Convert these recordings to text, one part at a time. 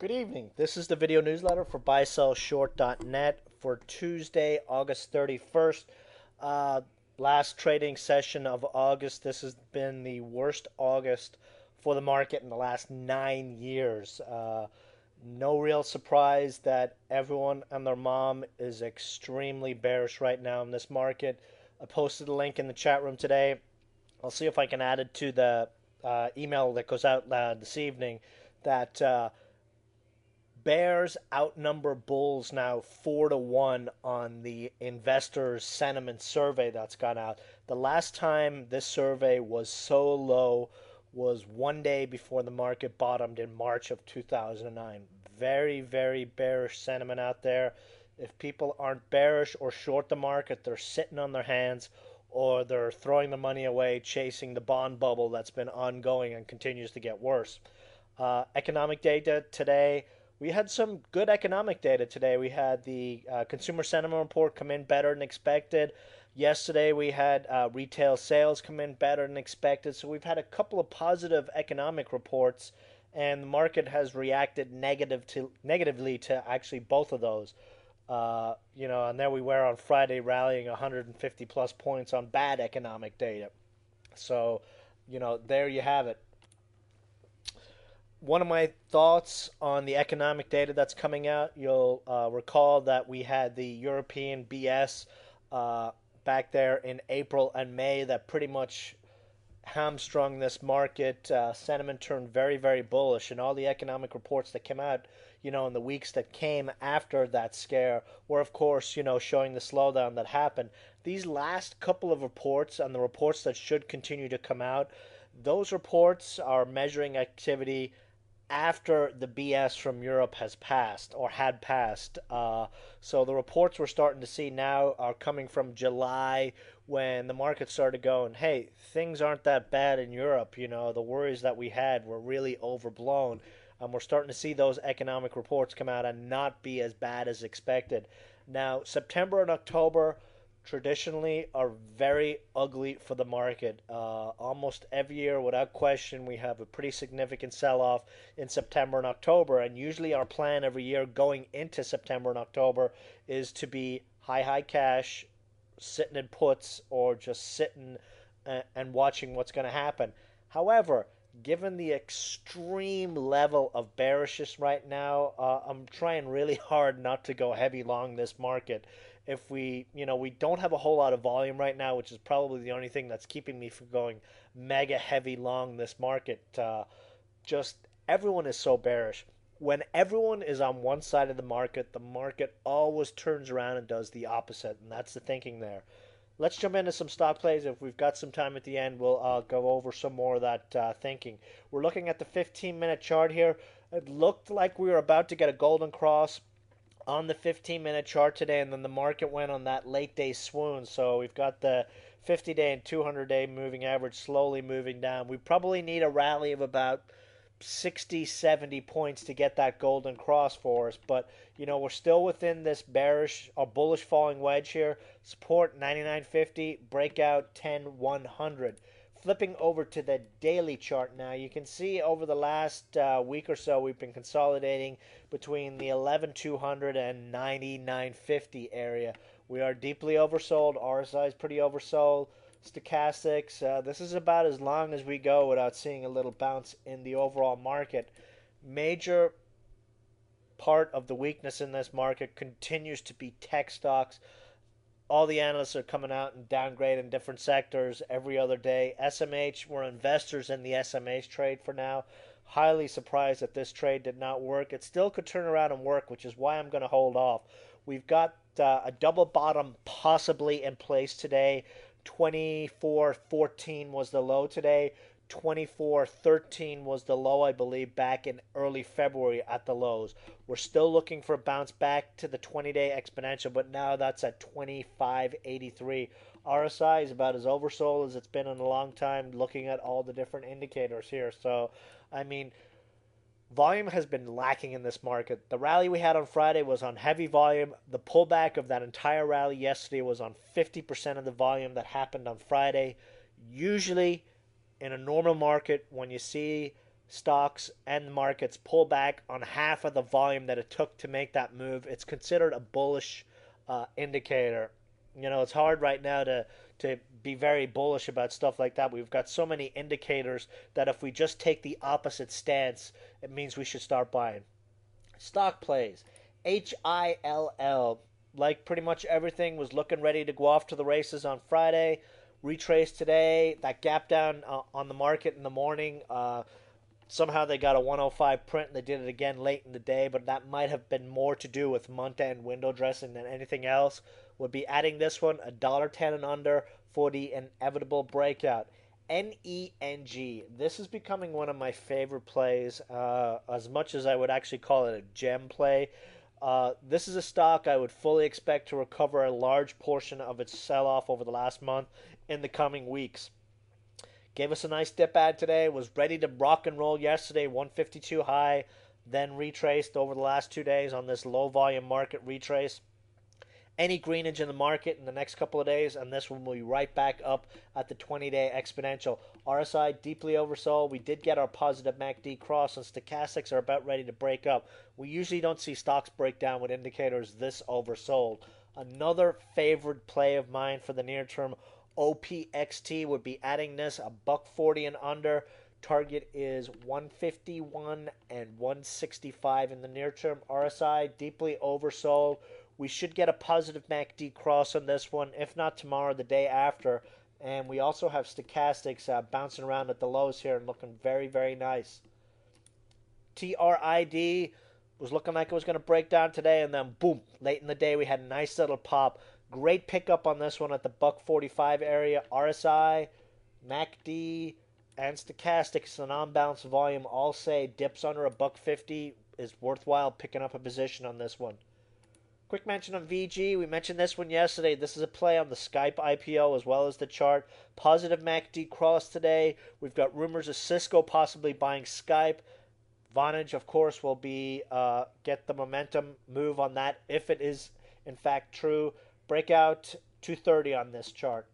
Good evening. This is the video newsletter for buysellshort.net for Tuesday, August 31st. Uh, Last trading session of August. This has been the worst August for the market in the last 9 years. No real surprise that everyone and their mom is extremely bearish right now in this market. I posted a link in the chat room today. I'll see if I can add it to the email that goes out this evening that Bears outnumber Bulls now 4-1 on the investors' sentiment survey that's gone out. The last time this survey was so low was one day before the market bottomed in March of 2009. Very, very bearish sentiment out there. If people aren't bearish or short the market, they're sitting on their hands or they're throwing the money away chasing the bond bubble that's been ongoing and continues to get worse. Economic data today. We had some good economic data today. We had the consumer sentiment report come in better than expected. Yesterday, we had retail sales come in better than expected. So we've had a couple of positive economic reports, and the market has reacted negatively to actually both of those. And there we were on Friday rallying 150 plus points on bad economic data. So, there you have it. One of my thoughts on the economic data that's coming out, you'll recall that we had the European BS back there in April and May that pretty much hamstrung this market. Sentiment turned very, very bullish, and all the economic reports that came out, in the weeks that came after that scare were, of course, showing the slowdown that happened. These last couple of reports and the reports that should continue to come out, those reports are measuring activity after the BS from Europe has passed or had passed. So the reports we're starting to see now are coming from July when the market started going, hey, things aren't that bad in Europe. The worries that we had were really overblown. We're starting to see those economic reports come out and not be as bad as expected. Now, September and October traditionally are very ugly for the market. Almost every year, without question, we have a pretty significant sell off in September and October. And usually, our plan every year going into September and October is to be high cash, sitting in puts, or just sitting and watching what's going to happen. However, given the extreme level of bearishness right now, I'm trying really hard not to go heavy long this market. If we don't have a whole lot of volume right now, which is probably the only thing that's keeping me from going mega heavy long this market. Just everyone is so bearish. When everyone is on one side of the market always turns around and does the opposite, and that's the thinking there. Let's jump into some stock plays. If we've got some time at the end, we'll go over some more of that thinking. We're looking at the 15-minute chart here. It looked like we were about to get a golden cross on the 15-minute chart today, and then the market went on that late day swoon. So we've got the 50-day and 200-day moving average slowly moving down. We probably need a rally of about 60, 70 points to get that golden cross for us. But, we're still within this bearish or bullish falling wedge here. Support 99.50, breakout 10.100. Flipping over to the daily chart now, you can see over the last week or so we've been consolidating between the 11,200 and 99.50 area. We are deeply oversold. RSI is pretty oversold. Stochastics, this is about as long as we go without seeing a little bounce in the overall market. Major part of the weakness in this market continues to be tech stocks. All the analysts are coming out and downgrading different sectors every other day. SMH, we're investors in the SMH trade for now. Highly surprised that this trade did not work. It still could turn around and work, which is why I'm going to hold off. We've got a double bottom possibly in place today. 24.14 was the low today. 24.13 was the low, I believe, back in early February at the lows. We're still looking for a bounce back to the 20-day exponential, but now that's at 25.83. RSI is about as oversold as it's been in a long time, looking at all the different indicators here. So, volume has been lacking in this market. The rally we had on Friday was on heavy volume. The pullback of that entire rally yesterday was on 50% of the volume that happened on Friday. Usually, in a normal market, when you see stocks and markets pull back on half of the volume that it took to make that move, it's considered a bullish indicator. You know, it's hard right now to be very bullish about stuff like that. We've got so many indicators that if we just take the opposite stance, it means we should start buying. Stock plays. HILL, like pretty much everything, was looking ready to go off to the races on Friday. Retraced today. That gap down on the market in the morning. Somehow they got a 105 print and they did it again late in the day, but that might have been more to do with month-end window dressing than anything else. Would be adding this one $1.10 and under for the inevitable breakout. NENG. This is becoming one of my favorite plays, as much as I would actually call it a gem play. This is a stock I would fully expect to recover a large portion of its sell-off over the last month in the coming weeks. Gave us a nice dip ad today, was ready to rock and roll yesterday, 152 high, then retraced over the last 2 days on this low volume market retrace. Any greenage in the market in the next couple of days, and this one will be right back up at the 20-day exponential. RSI deeply oversold. We did get our positive MACD cross, and stochastics are about ready to break up. We usually don't see stocks break down with indicators this oversold. Another favorite play of mine for the near term, OPXT, would be adding this $1.40 and under. Target is 151 and 165 in the near term. RSI deeply oversold. We should get a positive MACD cross on this one, if not tomorrow, the day after. And we also have stochastics bouncing around at the lows here and looking very, very nice. TRID was looking like it was going to break down today, and then boom, late in the day we had a nice little pop. Great pickup on this one at the $1.45 area. RSI, MACD, and stochastics and on-bounce volume all say dips under $1.50 is worthwhile picking up a position on this one. Quick mention on VG. We mentioned this one yesterday. This is a play on the Skype IPO as well as the chart. Positive MACD cross today. We've got rumors of Cisco possibly buying Skype. Vonage, of course, will be get the momentum move on that if it is in fact true. Breakout 230 on this chart.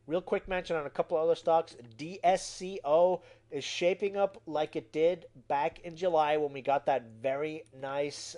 Real quick mention on a couple of other stocks. DSCO is shaping up like it did back in July when we got that very nice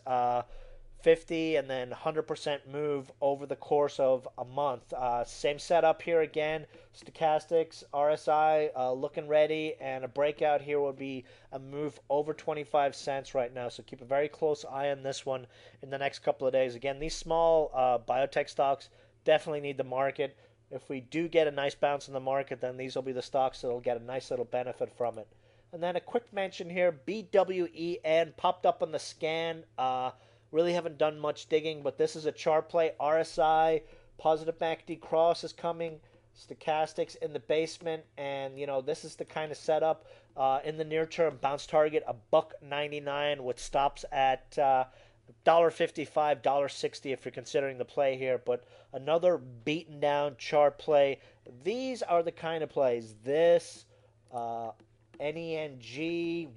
50 and then 100% move over the course of a month. Same setup here again. Stochastics, RSI looking ready, and a breakout here would be a move over 25 cents right now. So keep a very close eye on this one in the next couple of days. Again, these small biotech stocks definitely need the market. If we do get a nice bounce in the market, then these will be the stocks that will get a nice little benefit from it. And then a quick mention here, BWEN popped up on the scan. Really haven't done much digging, but this is a chart play. RSI, positive MACD cross is coming. Stochastics in the basement, and you know this is the kind of setup in the near term. Bounce target $1.99 with stops at $1.55, $1.60 if you're considering the play here. But another beaten down chart play. These are the kind of plays. This NENG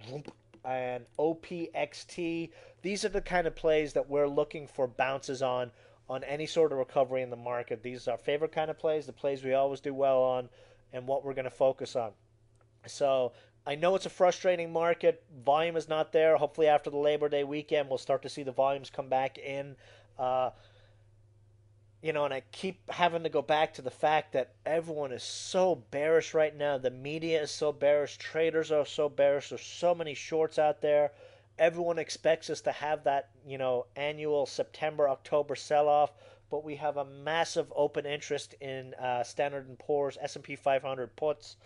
and OPXT. These are the kind of plays that we're looking for bounces on any sort of recovery in the market. These are our favorite kind of plays, the plays we always do well on, and what we're going to focus on. So I know it's a frustrating market. Volume is not there. Hopefully after the Labor Day weekend, we'll start to see the volumes come back in. And I keep having to go back to the fact that everyone is so bearish right now. The media is so bearish. Traders are so bearish. There's so many shorts out there. Everyone expects us to have that, annual September, October sell-off, but we have a massive open interest in Standard & Poor's S&P 500 puts,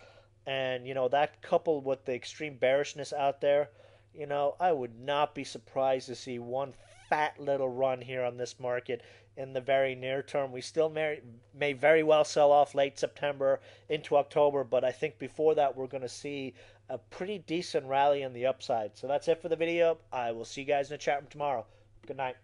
and, that coupled with the extreme bearishness out there, I would not be surprised to see one fat little run here on this market in the very near term. We still may very well sell off late September into October, but I think before that we're going to see a pretty decent rally on the upside. So that's it for the video. I will see you guys in the chat room tomorrow. Good night.